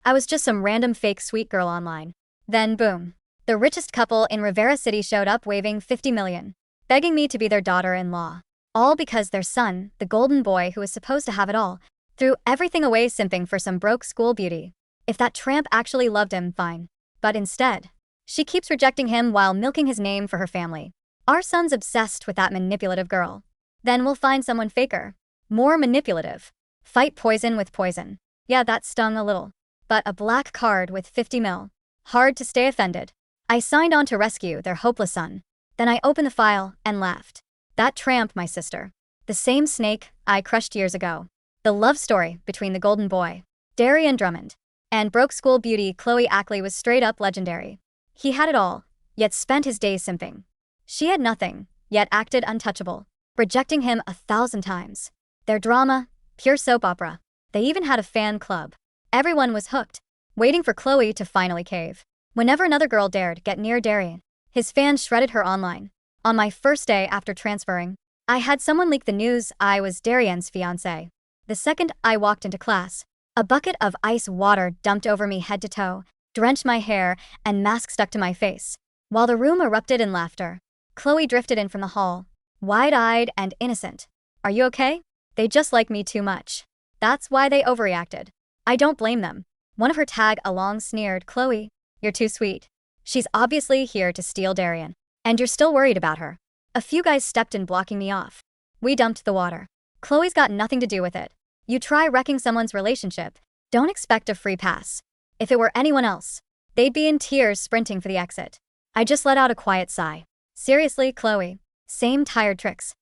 I was just some random fake sweet girl online. Then boom. The richest couple in Rivera City showed up waving 50 million, begging me to be their daughter-in-law. All because their son, the golden boy who was supposed to have it all, threw everything away simping for some broke school beauty. If that tramp actually loved him, fine. But instead, she keeps rejecting him while milking his name for her family. Our son's obsessed with that manipulative girl. Then we'll find someone faker, more manipulative. Fight poison with poison. Yeah, that stung a little. But a black card with 50 mil. Hard to stay offended. I signed on to rescue their hopeless son. Then I opened the file and laughed. That tramp, my sister. The same snake I crushed years ago. The love story between the golden boy, Darian Drummond, and broke school beauty Chloe Ackley was straight up legendary. He had it all, yet spent his days simping. She had nothing, yet acted untouchable, rejecting him 1,000 times. Their drama, pure soap opera. They even had a fan club. Everyone was hooked, waiting for Chloe to finally cave. Whenever another girl dared get near Darian, his fans shredded her online. On my first day after transferring, I had someone leak the news I was Darian's fiancé. The second I walked into class, a bucket of ice water dumped over me head to toe, drenched my hair, and mask stuck to my face. While the room erupted in laughter, Chloe drifted in from the hall, wide-eyed and innocent. Are you okay? They just like me too much. That's why they overreacted. I don't blame them. One of her tag-along sneered, Chloe, you're too sweet. She's obviously here to steal Darian. And you're still worried about her. A few guys stepped in blocking me off. We dumped the water. Chloe's got nothing to do with it. You try wrecking someone's relationship, don't expect a free pass. If it were anyone else, they'd be in tears sprinting for the exit. I just let out a quiet sigh. Seriously, Chloe. Same tired tricks.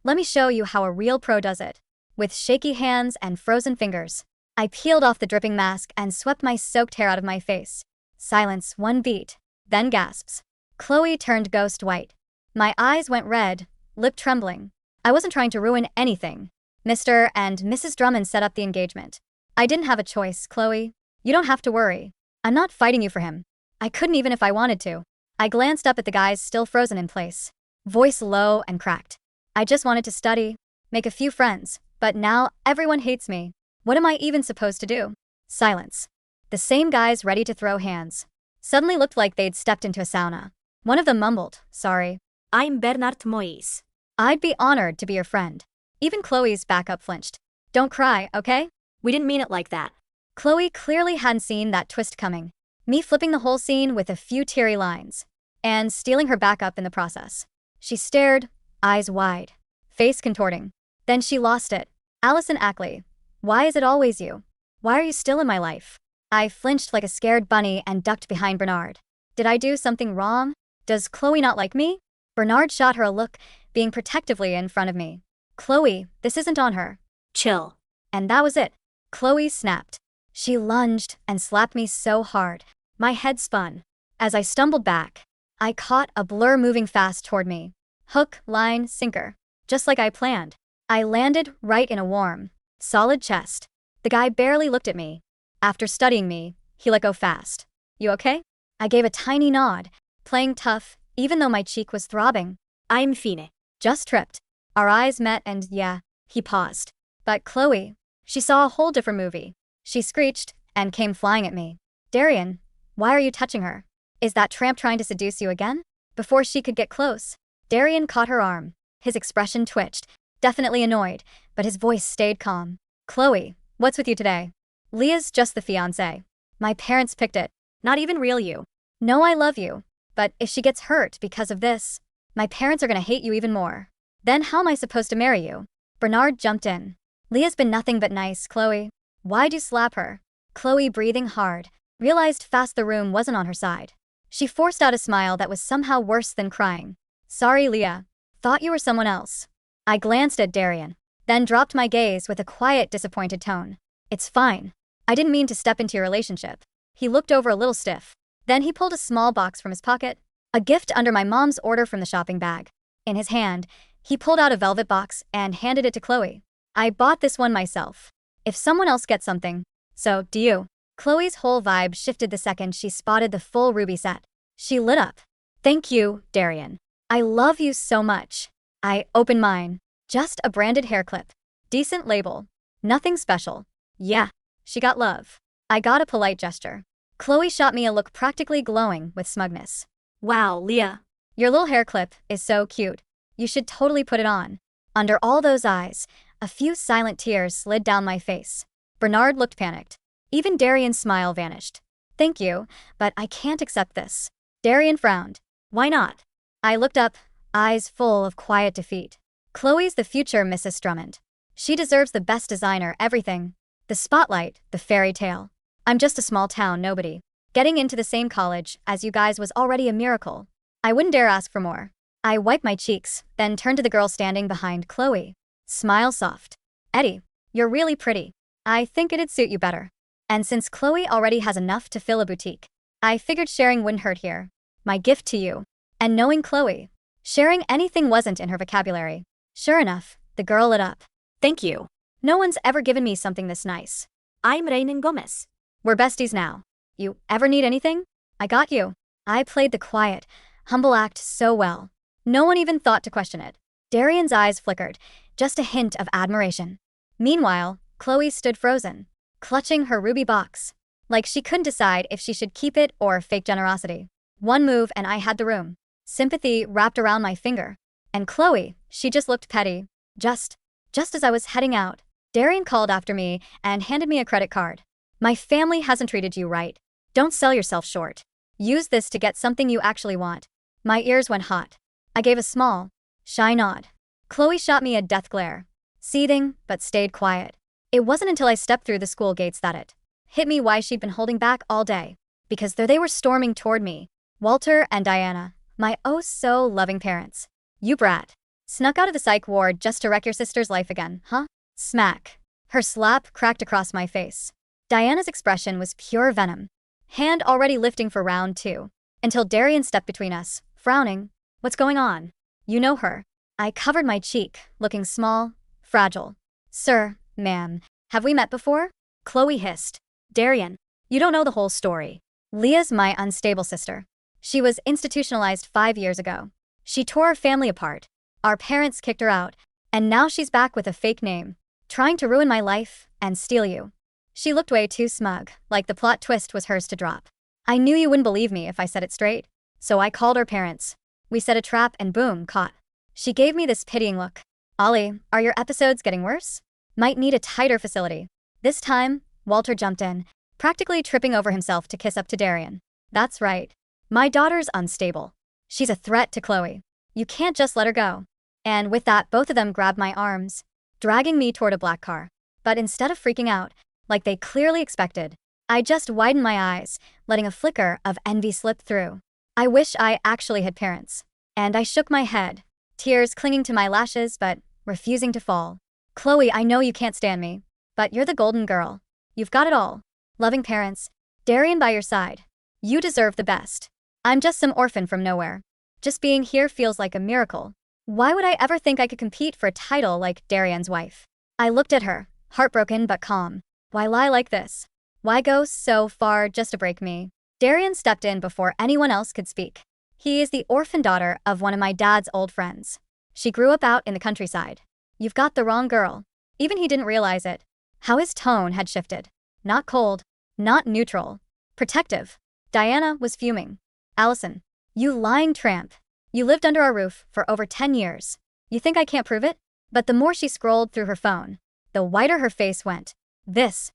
Let me show you how a real pro does it. With shaky hands and frozen fingers, I peeled off the dripping mask and swept my soaked hair out of my face. Silence, one beat, then gasps. Chloe turned ghost white. My eyes went red, lip trembling. I wasn't trying to ruin anything. Mr. and Mrs. Drummond set up the engagement. I didn't have a choice, Chloe. You don't have to worry. I'm not fighting you for him. I couldn't even if I wanted to. I glanced up at the guys still frozen in place. Voice low and cracked. I just wanted to study, make a few friends, but now everyone hates me. What am I even supposed to do? Silence. The same guys ready to throw hands suddenly looked like they'd stepped into a sauna. One of them mumbled, sorry. I'm Bernard Moise. I'd be honored to be your friend. Even Chloe's backup flinched. Don't cry, okay? We didn't mean it like that. Chloe clearly hadn't seen that twist coming. Me flipping the whole scene with a few teary lines. And stealing her backup in the process. She stared, eyes wide, face contorting. Then she lost it. Allison Ackley. Why is it always you? Why are you still in my life? I flinched like a scared bunny and ducked behind Bernard. Did I do something wrong? Does Chloe not like me? Bernard shot her a look, being protectively in front of me. Chloe, this isn't on her. Chill. And that was it. Chloe snapped. She lunged and slapped me so hard. My head spun. As I stumbled back, I caught a blur moving fast toward me. Hook, line, sinker. Just like I planned. I landed right in a warm, solid chest. The guy barely looked at me. After studying me, he let go fast. You okay? I gave a tiny nod, playing tough, even though my cheek was throbbing. I'm fine. Just tripped. Our eyes met and yeah, he paused. But Chloe, she saw a whole different movie. She screeched and came flying at me. Darian, why are you touching her? Is that tramp trying to seduce you again? Before she could get close, Darian caught her arm. His expression twitched, definitely annoyed, but his voice stayed calm. Chloe, what's with you today? Leah's just the fiancé. My parents picked it. Not even real you. No, I love you. But if she gets hurt because of this, my parents are gonna hate you even more. Then how am I supposed to marry you? Bernard jumped in. Leah's been nothing but nice, Chloe. Why'd you slap her? Chloe, breathing hard, realized fast the room wasn't on her side. She forced out a smile that was somehow worse than crying. Sorry, Leah. Thought you were someone else. I glanced at Darian, then dropped my gaze with a quiet, disappointed tone. It's fine. I didn't mean to step into your relationship. He looked over a little stiff. Then he pulled a small box from his pocket, a gift under my mom's order from the shopping bag. In his hand, he pulled out a velvet box and handed it to Chloe. I bought this one myself. If someone else gets something, so do you. Chloe's whole vibe shifted the second she spotted the full ruby set. She lit up. Thank you, Darian. I love you so much. I opened mine. Just a branded hair clip. Decent label. Nothing special. Yeah, she got love. I got a polite gesture. Chloe shot me a look practically glowing with smugness. Wow, Leah. Your little hair clip is so cute. You should totally put it on. Under all those eyes, a few silent tears slid down my face. Bernard looked panicked. Even Darian's smile vanished. Thank you, but I can't accept this. Darian frowned. Why not? I looked up, eyes full of quiet defeat. Chloe's the future Mrs. Drummond. She deserves the best designer everything. The spotlight, the fairy tale. I'm just a small town nobody. Getting into the same college as you guys was already a miracle. I wouldn't dare ask for more. I wiped my cheeks, then turned to the girl standing behind Chloe. Smile soft. Eddie, you're really pretty. I think it'd suit you better. And since Chloe already has enough to fill a boutique, I figured sharing wouldn't hurt here. My gift to you. And knowing Chloe, sharing anything wasn't in her vocabulary. Sure enough, the girl lit up. Thank you. No one's ever given me something this nice. I'm Reynan Gomez. We're besties now. You ever need anything? I got you. I played the quiet, humble act so well. No one even thought to question it. Darian's eyes flickered, just a hint of admiration. Meanwhile, Chloe stood frozen, clutching her ruby box, like she couldn't decide if she should keep it or fake generosity. One move and I had the room. Sympathy wrapped around my finger. And Chloe, she just looked petty. Just as I was heading out, Darian called after me and handed me a credit card. My family hasn't treated you right. Don't sell yourself short. Use this to get something you actually want. My ears went hot. I gave a small, shy nod. Chloe shot me a death glare, seething but stayed quiet. It wasn't until I stepped through the school gates that it hit me why she'd been holding back all day. Because there they were storming toward me. Walter and Diana, my oh-so-loving parents. You brat. Snuck out of the psych ward just to wreck your sister's life again, huh? Smack. Her slap cracked across my face. Diana's expression was pure venom. Hand already lifting for round 2. Until Darian stepped between us, frowning. What's going on? You know her. I covered my cheek, looking small, fragile. Sir, ma'am, have we met before? Chloe hissed. Darian, You don't know the whole story. Leah's my unstable sister. She was institutionalized 5 years ago. She tore our family apart. Our parents kicked her out, and now she's back with a fake name, trying to ruin my life and steal you. She looked way too smug, like the plot twist was hers to drop. I knew you wouldn't believe me if I said it straight, so I called her parents. We set a trap and boom, caught. She gave me this pitying look. Ollie, are your episodes getting worse? Might need a tighter facility. This time, Walter jumped in, practically tripping over himself to kiss up to Darian. That's right. My daughter's unstable. She's a threat to Chloe. You can't just let her go. And with that, both of them grabbed my arms, dragging me toward a black car. But instead of freaking out, like they clearly expected, I just widened my eyes, letting a flicker of envy slip through. I wish I actually had parents. And I shook my head, tears clinging to my lashes but refusing to fall. Chloe, I know you can't stand me, but you're the golden girl. You've got it all. Loving parents, Darian by your side. You deserve the best. I'm just some orphan from nowhere. Just being here feels like a miracle. Why would I ever think I could compete for a title like Darian's wife? I looked at her, heartbroken but calm. Why lie like this? Why go so far just to break me? Darian stepped in before anyone else could speak. He is the orphan daughter of one of my dad's old friends. She grew up out in the countryside. You've got the wrong girl. Even he didn't realize it. How his tone had shifted. Not cold, not neutral. Protective. Diana was fuming. Allison, you lying tramp. You lived under our roof for over 10 years. You think I can't prove it? But the more she scrolled through her phone, the whiter her face went. This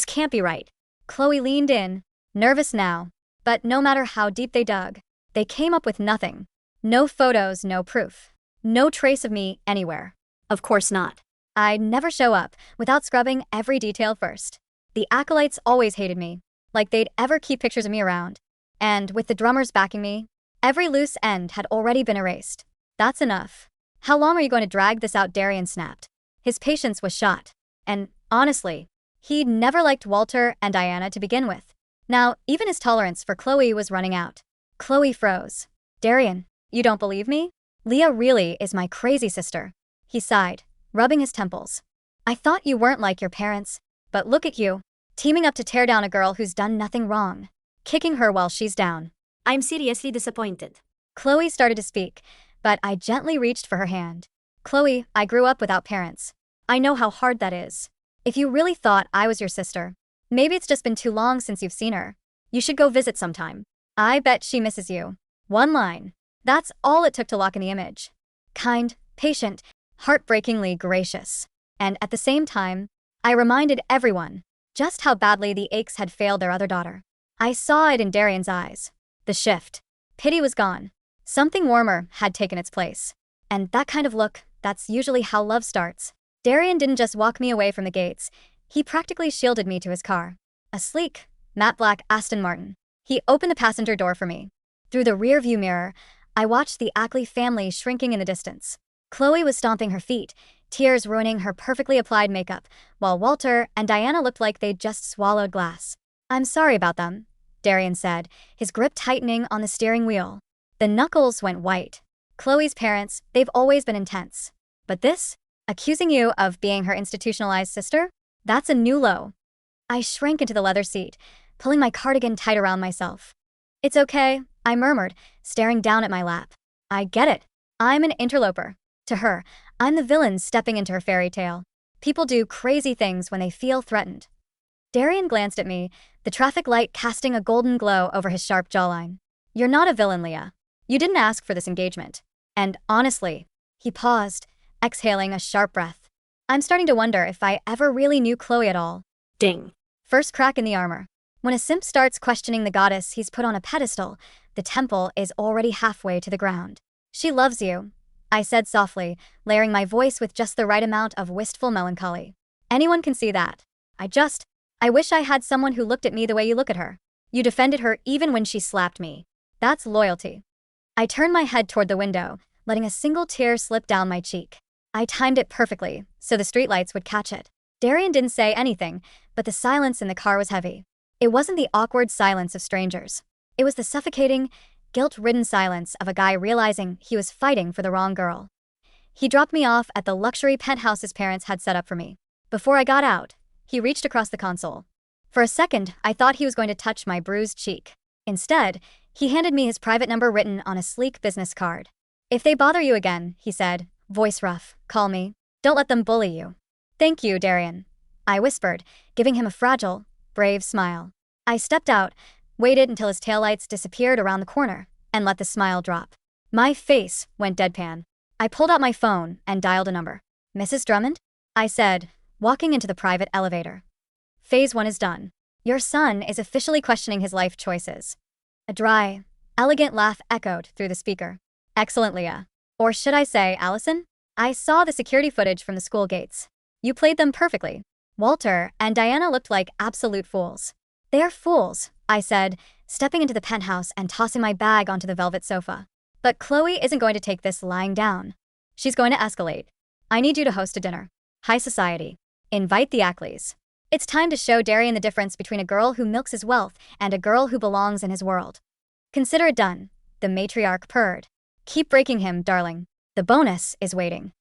can't be right. Chloe leaned in, nervous now. But no matter how deep they dug, they came up with nothing. No photos, no proof. No trace of me anywhere. Of course not. I'd never show up without scrubbing every detail first. The acolytes always hated me, like they'd ever keep pictures of me around. And with the drummers backing me, every loose end had already been erased. That's enough. How long are you going to drag this out? Darian snapped. His patience was shot. And honestly, he'd never liked Walter and Diana to begin with. Now, even his tolerance for Chloe was running out. Chloe froze. Darian, you don't believe me? Leah really is my crazy sister. He sighed, rubbing his temples. I thought you weren't like your parents, but look at you, teaming up to tear down a girl who's done nothing wrong, kicking her while she's down. I'm seriously disappointed. Chloe started to speak, but I gently reached for her hand. Chloe, I grew up without parents. I know how hard that is. If you really thought I was your sister, Maybe it's just been too long since you've seen her. You should go visit sometime. I bet she misses you. One line. That's all it took to lock in the image. Kind, patient, heartbreakingly gracious. And at the same time, I reminded everyone just how badly the Aches had failed their other daughter. I saw it in Darian's eyes. The shift. Pity was gone. Something warmer had taken its place. And that kind of look, that's usually how love starts. Darian didn't just walk me away from the gates. He practically shielded me to his car. A sleek, matte black Aston Martin. He opened the passenger door for me. Through the rearview mirror, I watched the Ackley family shrinking in the distance. Chloe was stomping her feet, tears ruining her perfectly applied makeup, while Walter and Diana looked like they'd just swallowed glass. I'm sorry about them, Darian said, his grip tightening on the steering wheel. The knuckles went white. Chloe's parents, they've always been intense. But this? Accusing you of being her institutionalized sister? That's a new low. I shrank into the leather seat, pulling my cardigan tight around myself. It's okay, I murmured, staring down at my lap. I get it. I'm an interloper. To her, I'm the villain stepping into her fairy tale. People do crazy things when they feel threatened. Darian glanced at me, the traffic light casting a golden glow over his sharp jawline. You're not a villain, Leah. You didn't ask for this engagement. And honestly, he paused, exhaling a sharp breath. I'm starting to wonder if I ever really knew Chloe at all. Ding. First crack in the armor. When a simp starts questioning the goddess he's put on a pedestal, the temple is already halfway to the ground. She loves you, I said softly, layering my voice with just the right amount of wistful melancholy. Anyone can see that. I wish I had someone who looked at me the way you look at her. You defended her even when she slapped me. That's loyalty. I turned my head toward the window, letting a single tear slip down my cheek. I timed it perfectly, so the streetlights would catch it. Darian didn't say anything, but the silence in the car was heavy. It wasn't the awkward silence of strangers. It was the suffocating, guilt-ridden silence of a guy realizing he was fighting for the wrong girl. He dropped me off at the luxury penthouse his parents had set up for me. Before I got out, he reached across the console. For a second, I thought he was going to touch my bruised cheek. Instead, he handed me his private number written on a sleek business card. If they bother you again, he said, voice rough, call me. Don't let them bully you. Thank you, Darian, I whispered, giving him a fragile, brave smile. I stepped out, waited until his taillights disappeared around the corner, and let the smile drop. My face went deadpan. I pulled out my phone and dialed a number. Mrs. Drummond? I said, walking into the private elevator. Phase 1 is done. Your son is officially questioning his life choices. A dry, elegant laugh echoed through the speaker. Excellent, Leah. Or should I say, Allison? I saw the security footage from the school gates. You played them perfectly. Walter and Diana looked like absolute fools. They're fools, I said, stepping into the penthouse and tossing my bag onto the velvet sofa. But Chloe isn't going to take this lying down. She's going to escalate. I need you to host a dinner. High society. Invite the Ackleys. It's time to show Darian the difference between a girl who milks his wealth and a girl who belongs in his world. Consider it done, the matriarch purred. Keep breaking him, darling. The bonus is waiting.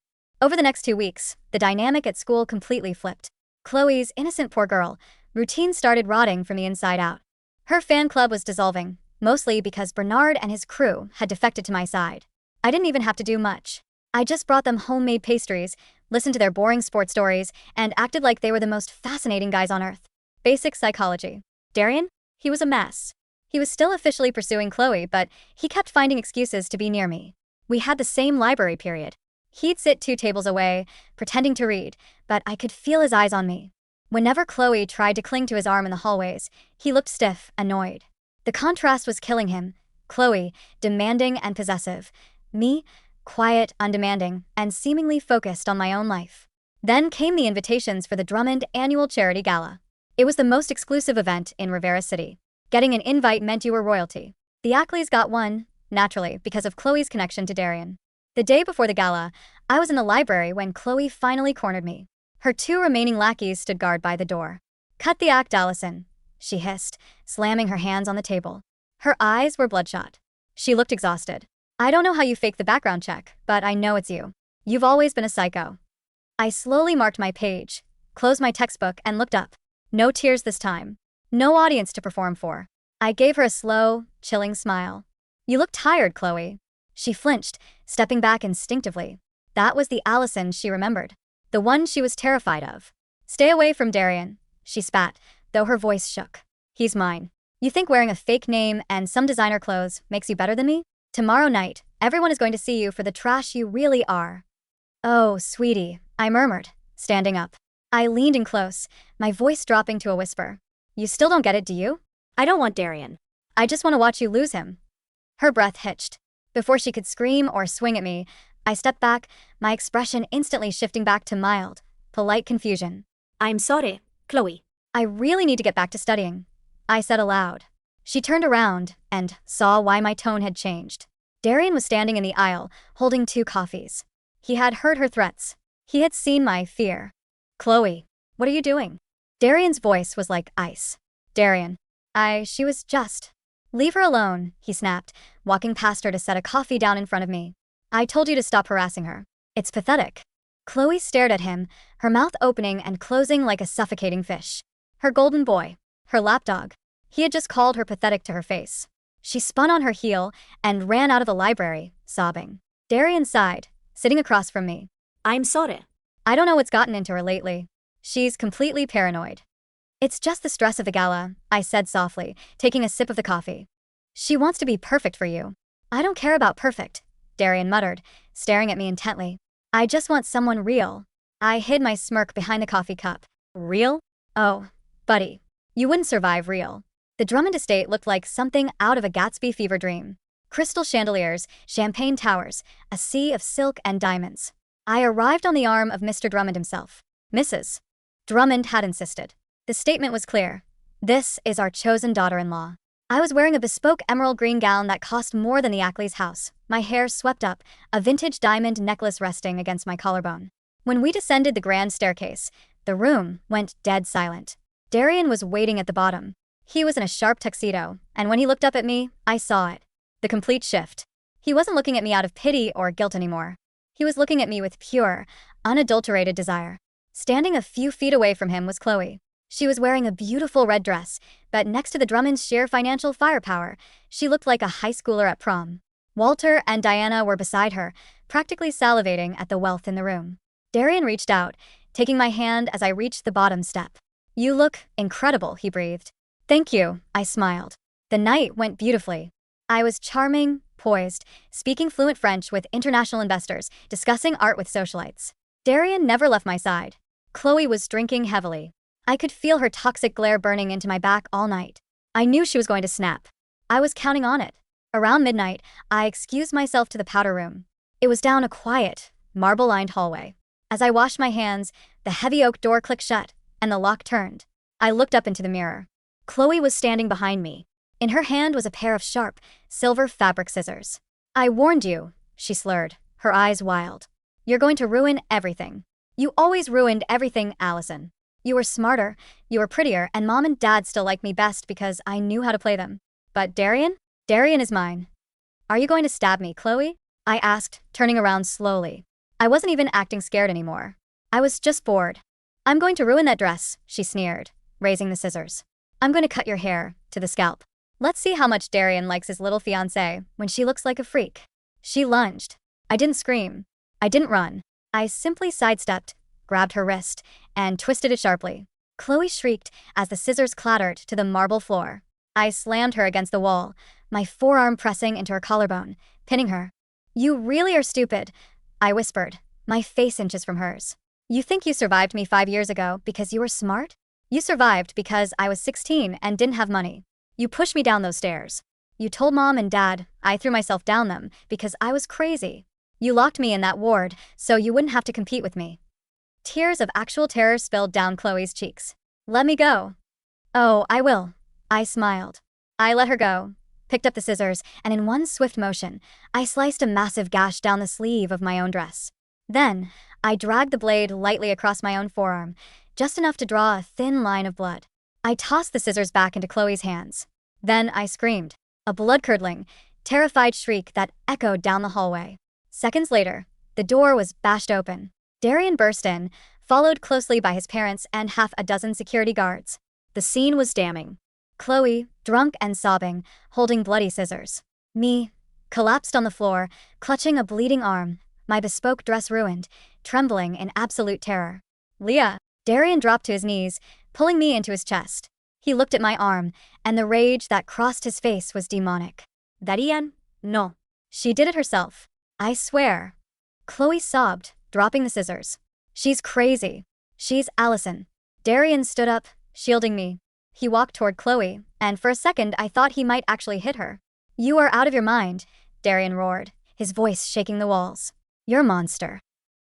Over the next 2 weeks, the dynamic at school completely flipped. Chloe's innocent poor girl, routine started rotting from the inside out. Her fan club was dissolving, mostly because Bernard and his crew had defected to my side. I didn't even have to do much. I just brought them homemade pastries, listened to their boring sports stories, and acted like they were the most fascinating guys on earth. Basic psychology. Darian? He was a mess. He was still officially pursuing Chloe, but he kept finding excuses to be near me. We had the same library period. He'd sit 2 tables away, pretending to read, but I could feel his eyes on me. Whenever Chloe tried to cling to his arm in the hallways, he looked stiff, annoyed. The contrast was killing him. Chloe, demanding and possessive. Me, quiet, undemanding, and seemingly focused on my own life. Then came the invitations for the Drummond annual charity gala. It was the most exclusive event in Rivera City. Getting an invite meant you were royalty. The Ackleys got one, naturally, because of Chloe's connection to Darian. The day before the gala, I was in the library when Chloe finally cornered me. Her 2 remaining lackeys stood guard by the door. Cut the act, Allison, she hissed, slamming her hands on the table. Her eyes were bloodshot. She looked exhausted. I don't know how you fake the background check, but I know it's you. You've always been a psycho. I slowly marked my page, closed my textbook, and looked up. No tears this time. No audience to perform for. I gave her a slow, chilling smile. You look tired, Chloe. She flinched, stepping back instinctively. That was the Allison she remembered. The one she was terrified of. Stay away from Darian, she spat, though her voice shook. He's mine. You think wearing a fake name and some designer clothes makes you better than me? Tomorrow night, everyone is going to see you for the trash you really are. Oh, sweetie, I murmured, standing up. I leaned in close, my voice dropping to a whisper. You still don't get it, do you? I don't want Darian. I just want to watch you lose him. Her breath hitched. Before she could scream or swing at me, I stepped back, my expression instantly shifting back to mild, polite confusion. I'm sorry, Chloe. I really need to get back to studying, I said aloud. She turned around and saw why my tone had changed. Darian was standing in the aisle, holding 2 coffees. He had heard her threats. He had seen my fear. Chloe, what are you doing? Darian's voice was like ice. Darian. She was just. Leave her alone, he snapped, walking past her to set a coffee down in front of me. I told you to stop harassing her. It's pathetic. Chloe stared at him, her mouth opening and closing like a suffocating fish. Her golden boy. Her lapdog. He had just called her pathetic to her face. She spun on her heel and ran out of the library, sobbing. Darian sighed, sitting across from me. I'm sorry. I don't know what's gotten into her lately. She's completely paranoid. It's just the stress of the gala, I said softly, taking a sip of the coffee. She wants to be perfect for you. I don't care about perfect, Darian muttered, staring at me intently. I just want someone real. I hid my smirk behind the coffee cup. Real? Oh, buddy. You wouldn't survive real. The Drummond estate looked like something out of a Gatsby fever dream. Crystal chandeliers, champagne towers, a sea of silk and diamonds. I arrived on the arm of Mr. Drummond himself. Mrs. Drummond had insisted. The statement was clear. This is our chosen daughter-in-law. I was wearing a bespoke emerald green gown that cost more than the Ackley's house, my hair swept up, a vintage diamond necklace resting against my collarbone. When we descended the grand staircase, the room went dead silent. Darian was waiting at the bottom. He was in a sharp tuxedo, and when he looked up at me, I saw it. The complete shift. He wasn't looking at me out of pity or guilt anymore. He was looking at me with pure, unadulterated desire. Standing a few feet away from him was Chloe. She was wearing a beautiful red dress, but next to the Drummonds' sheer financial firepower, she looked like a high schooler at prom. Walter and Diana were beside her, practically salivating at the wealth in the room. Darian reached out, taking my hand as I reached the bottom step. You look incredible, he breathed. Thank you, I smiled. The night went beautifully. I was charming, poised, speaking fluent French with international investors, discussing art with socialites. Darian never left my side. Chloe was drinking heavily. I could feel her toxic glare burning into my back all night. I knew she was going to snap. I was counting on it. Around midnight, I excused myself to the powder room. It was down a quiet, marble-lined hallway. As I washed my hands, the heavy oak door clicked shut, and the lock turned. I looked up into the mirror. Chloe was standing behind me. In her hand was a pair of sharp, silver fabric scissors. I warned you, she slurred, her eyes wild. You're going to ruin everything. You always ruined everything, Allison. You were smarter, you were prettier, and Mom and Dad still liked me best because I knew how to play them. But Darian? Darian is mine. Are you going to stab me, Chloe? I asked, turning around slowly. I wasn't even acting scared anymore. I was just bored. I'm going to ruin that dress, she sneered, raising the scissors. I'm going to cut your hair, to the scalp. Let's see how much Darian likes his little fiancée when she looks like a freak. She lunged. I didn't scream. I didn't run. I simply sidestepped, grabbed her wrist, and twisted it sharply. Chloe shrieked as the scissors clattered to the marble floor. I slammed her against the wall, my forearm pressing into her collarbone, pinning her. You really are stupid, I whispered, my face inches from hers. You think you survived me 5 years ago because you were smart? You survived because I was 16 and didn't have money. You pushed me down those stairs. You told Mom and Dad I threw myself down them because I was crazy. You locked me in that ward so you wouldn't have to compete with me. Tears of actual terror spilled down Chloe's cheeks. Let me go. Oh, I will. I smiled. I let her go, picked up the scissors, and in one swift motion, I sliced a massive gash down the sleeve of my own dress. Then, I dragged the blade lightly across my own forearm, just enough to draw a thin line of blood. I tossed the scissors back into Chloe's hands. Then I screamed, a blood-curdling, terrified shriek that echoed down the hallway. Seconds later, the door was bashed open. Darian burst in, followed closely by his parents and half a dozen security guards. The scene was damning. Chloe, drunk and sobbing, holding bloody scissors. Me, collapsed on the floor, clutching a bleeding arm, my bespoke dress ruined, trembling in absolute terror. Leah. Darian dropped to his knees, pulling me into his chest. He looked at my arm, and the rage that crossed his face was demonic. Darían, no. She did it herself. I swear. Chloe sobbed, dropping the scissors. She's crazy. She's Allison. Darian stood up, shielding me. He walked toward Chloe, and for a second I thought he might actually hit her. You are out of your mind, Darian roared, his voice shaking the walls. You're a monster.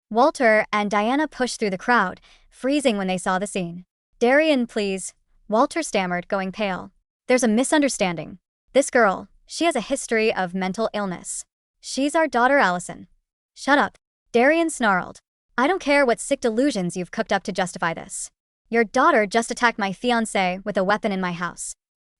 Walter and Diana pushed through the crowd, freezing when they saw the scene. Darian, please, Walter stammered, going pale. There's a misunderstanding. This girl, she has a history of mental illness. She's our daughter Allison. Shut up, Darian snarled. I don't care what sick delusions you've cooked up to justify this. Your daughter just attacked my fiancé with a weapon in my house.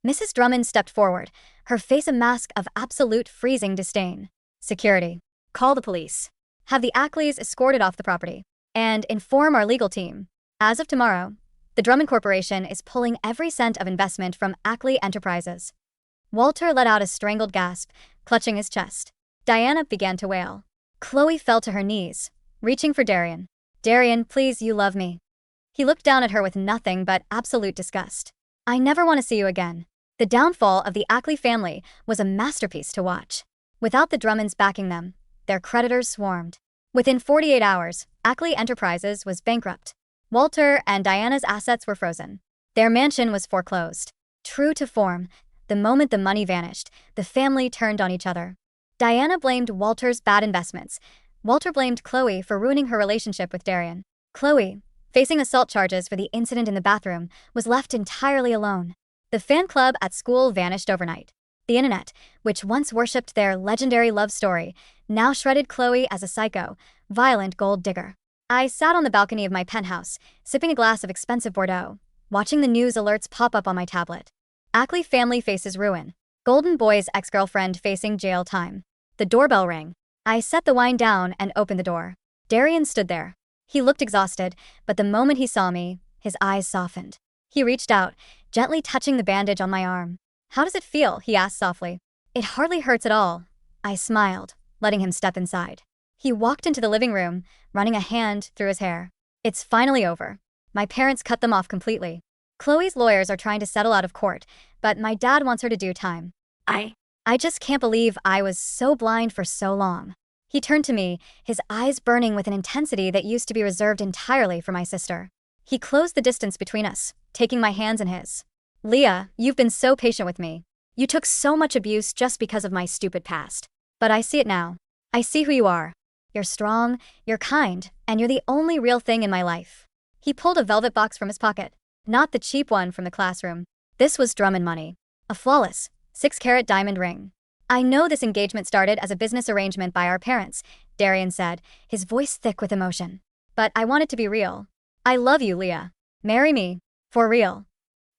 Mrs. Drummond stepped forward, her face a mask of absolute freezing disdain. Security. Call the police. Have the Ackleys escorted off the property. And inform our legal team. As of tomorrow, the Drummond Corporation is pulling every cent of investment from Ackley Enterprises. Walter let out a strangled gasp, clutching his chest. Diana began to wail. Chloe fell to her knees, reaching for Darian. Darian, please, you love me. He looked down at her with nothing but absolute disgust. I never want to see you again. The downfall of the Ackley family was a masterpiece to watch. Without the Drummonds backing them, their creditors swarmed. Within 48 hours, Ackley Enterprises was bankrupt. Walter and Diana's assets were frozen. Their mansion was foreclosed. True to form, the moment the money vanished, the family turned on each other. Diana blamed Walter's bad investments. Walter blamed Chloe for ruining her relationship with Darian. Chloe, facing assault charges for the incident in the bathroom, was left entirely alone. The fan club at school vanished overnight. The internet, which once worshipped their legendary love story, now shredded Chloe as a psycho, violent gold digger. I sat on the balcony of my penthouse, sipping a glass of expensive Bordeaux, watching the news alerts pop up on my tablet. Ackley family faces ruin. Golden Boy's ex-girlfriend facing jail time. The doorbell rang. I set the wine down and opened the door. Darian stood there. He looked exhausted, but the moment he saw me, his eyes softened. He reached out, gently touching the bandage on my arm. How does it feel? He asked softly. It hardly hurts at all. I smiled, letting him step inside. He walked into the living room, running a hand through his hair. It's finally over. My parents cut them off completely. Chloe's lawyers are trying to settle out of court, but my dad wants her to do time. I just can't believe I was so blind for so long. He turned to me, his eyes burning with an intensity that used to be reserved entirely for my sister. He closed the distance between us, taking my hands in his. Leah, you've been so patient with me. You took so much abuse just because of my stupid past. But I see it now. I see who you are. You're strong, you're kind, and you're the only real thing in my life. He pulled a velvet box from his pocket. Not the cheap one from the classroom. This was Drummond money. A flawless, 6-carat diamond ring. I know this engagement started as a business arrangement by our parents, Darian said, his voice thick with emotion. But I want it to be real. I love you, Leah. Marry me. For real.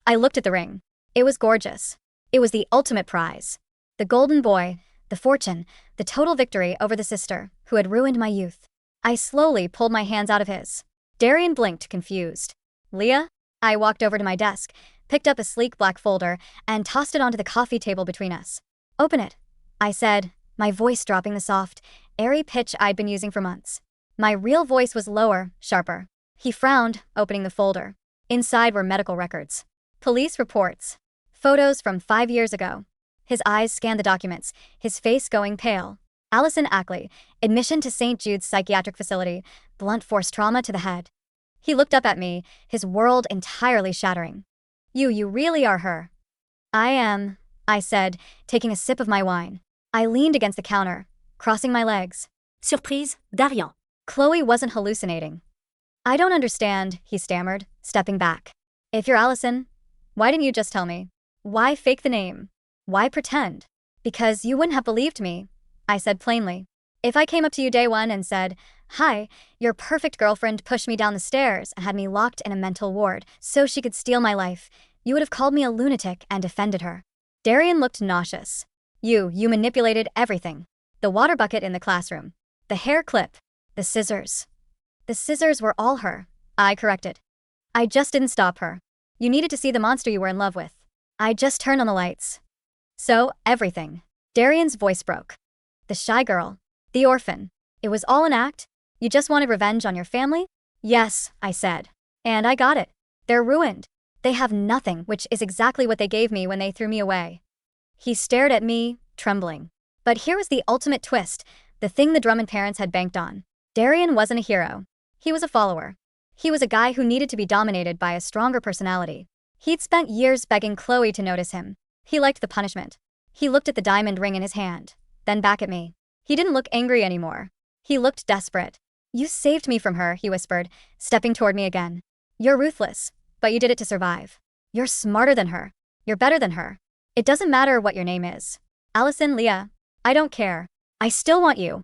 I looked at the ring. It was gorgeous. It was the ultimate prize. The golden boy, the fortune, the total victory over the sister who had ruined my youth. I slowly pulled my hands out of his. Darian blinked, confused. Leah? I walked over to my desk, picked up a sleek black folder, and tossed it onto the coffee table between us. Open it, I said, my voice dropping the soft, airy pitch I'd been using for months. My real voice was lower, sharper. He frowned, opening the folder. Inside were medical records. Police reports. Photos from 5 years ago. His eyes scanned the documents, his face going pale. Allison Ackley, admission to St. Jude's psychiatric facility, blunt force trauma to the head. He looked up at me, his world entirely shattering. You really are her. I am, I said, taking a sip of my wine. I leaned against the counter, crossing my legs. Surprise, Darian. Chloe wasn't hallucinating. I don't understand, he stammered, stepping back. If you're Allison, why didn't you just tell me? Why fake the name? Why pretend? Because you wouldn't have believed me, I said plainly. If I came up to you day one and said, hi, your perfect girlfriend pushed me down the stairs and had me locked in a mental ward so she could steal my life, you would have called me a lunatic and defended her. Darian looked nauseous. You manipulated everything. The water bucket in the classroom. The hair clip. The scissors. The scissors were all her, I corrected. I just didn't stop her. You needed to see the monster you were in love with. I just turned on the lights. So, everything. Darian's voice broke. The shy girl. The orphan. It was all an act? You just wanted revenge on your family? Yes, I said. And I got it. They're ruined. They have nothing, which is exactly what they gave me when they threw me away. He stared at me, trembling. But here was the ultimate twist, the thing the Drummond parents had banked on. Darian wasn't a hero. He was a follower. He was a guy who needed to be dominated by a stronger personality. He'd spent years begging Chloe to notice him. He liked the punishment. He looked at the diamond ring in his hand, then back at me. He didn't look angry anymore. He looked desperate. "You saved me from her," he whispered, stepping toward me again. "You're ruthless, but you did it to survive. You're smarter than her. You're better than her. It doesn't matter what your name is. Allison, Leah. I don't care. I still want you."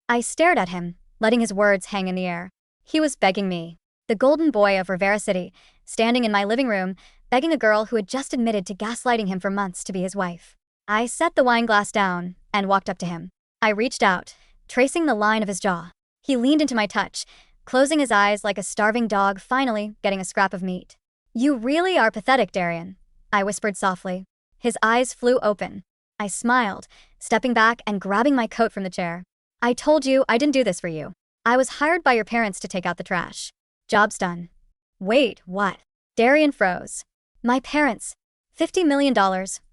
I stared at him, letting his words hang in the air. He was begging me, the golden boy of Rivera City, standing in my living room, begging a girl who had just admitted to gaslighting him for months to be his wife. I set the wine glass down and walked up to him. I reached out, tracing the line of his jaw. He leaned into my touch, closing his eyes like a starving dog finally getting a scrap of meat. "You really are pathetic, Darian," I whispered softly. His eyes flew open. I smiled, stepping back and grabbing my coat from the chair. "I told you I didn't do this for you. I was hired by your parents to take out the trash. Job's done." "Wait, what?" Darian froze. "My parents. $50 million,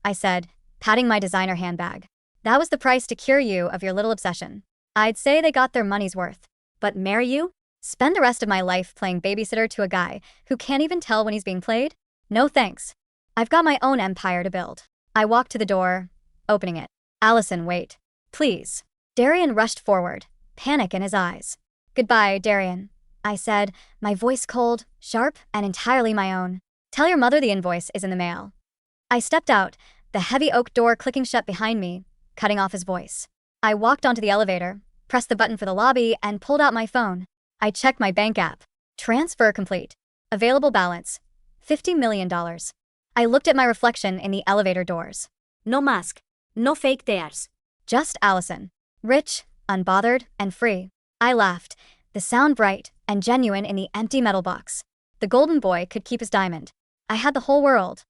I said, patting my designer handbag. "That was the price to cure you of your little obsession. I'd say they got their money's worth. But marry you? Spend the rest of my life playing babysitter to a guy who can't even tell when he's being played? No thanks. I've got my own empire to build." I walked to the door, opening it. "Allison, wait. Please." Darian rushed forward, panic in his eyes. "Goodbye, Darian," I said, my voice cold, sharp, and entirely my own. "Tell your mother the invoice is in the mail." I stepped out, the heavy oak door clicking shut behind me, cutting off his voice. I walked onto the elevator, pressed the button for the lobby, and pulled out my phone. I checked my bank app. Transfer complete. Available balance, $50 million. I looked at my reflection in the elevator doors. No mask. No fake tears. Just Allison. Rich, unbothered, and free. I laughed, the sound bright and genuine in the empty metal box. The golden boy could keep his diamond. I had the whole world.